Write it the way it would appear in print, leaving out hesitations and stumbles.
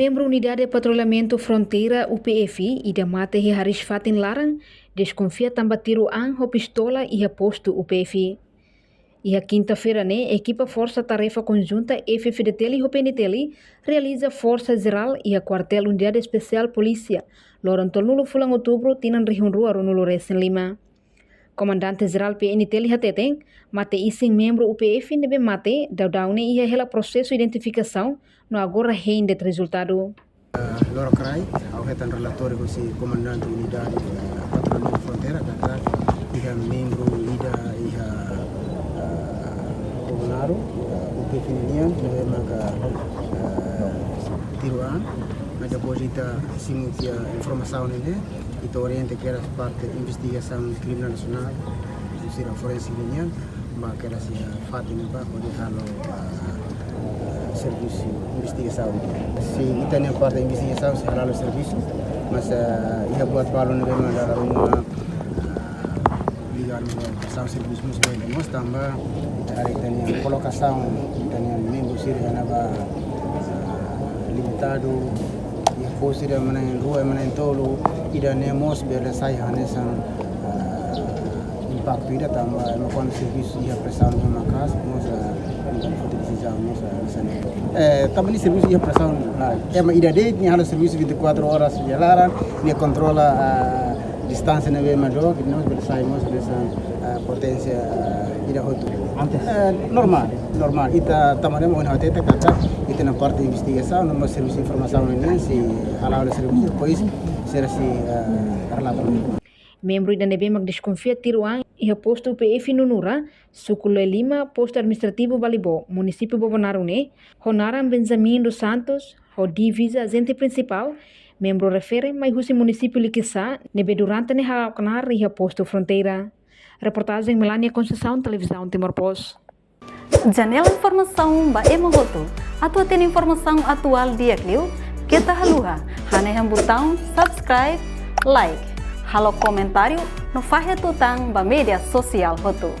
membro Unidade de Patrulhamento Fronteira UPF ida mate he Haris Fatin Larang desconfia tamba tiro an ho pistola e posto UPF. E a quinta-feira, equipa Força Tarefa Conjunta FFDTL e PNTL realiza Força Geral e a Quartel Unidade Especial Polícia, Lorantol nulo fulang outubro, tinan rihun rua nulo resen lima. Comandante Geral PNTL Hateteng, mate ising membro UPF nebe mate, daudau ia hela processo identificação, no agora rende resultado. Loro Crai, ao retan relatório com o comandante Unidade Patrulhamento Fronteira, kata ia membro ida ia Bolsonaro, UPF Ninian, nebe maka tiruan, mas depois ita simutia informação nele, ita orienta que era parte da investigação criminal nacional, justira forense Ninian, mas que era se fato nem para poder halo serviço de investigação. Se ita nem parte da investigação, se halo serviço, mas ia buat balon nebe mandar uma ligar mengação serviço muslim, mas também hari tanya colocação, tanya membro sirga naba limitado, e fosse da mana rua mana tolo, ida nemos belesai hanesan impacto ida tambah melakukan serviço ia pressão de makas, mas foto decisão mas sana. Também serviço ia pressão lá. Ida date ni halo serviço 24 horas jalaran, ni controla distância na bem mado, que nós belesai mas belesai potência ida hotu. Normal. Ita tamannya mau hati kata ita na parte de investigação, numa serviço de informação ini si halal serviço depois será si relator. Membro da NB mag desconfia tiruan e posto UPF Nunura, Sucule Lima, posto administrativo Balibo, município Bobonarune, Honaram Benjamin dos Santos, ho divisa agente principal, membro refere mai husi município Liquissá, nebe durante ne hakanar e posto fronteira. Reportagem Melania Conceição, Televisão Timor Post. Janela informação ba emohoto. Atua tem informação atual dia kliu. Kita haluha. Haneham botão subscribe, like. Halo comentário no fahe tutang ba media sosial hoto.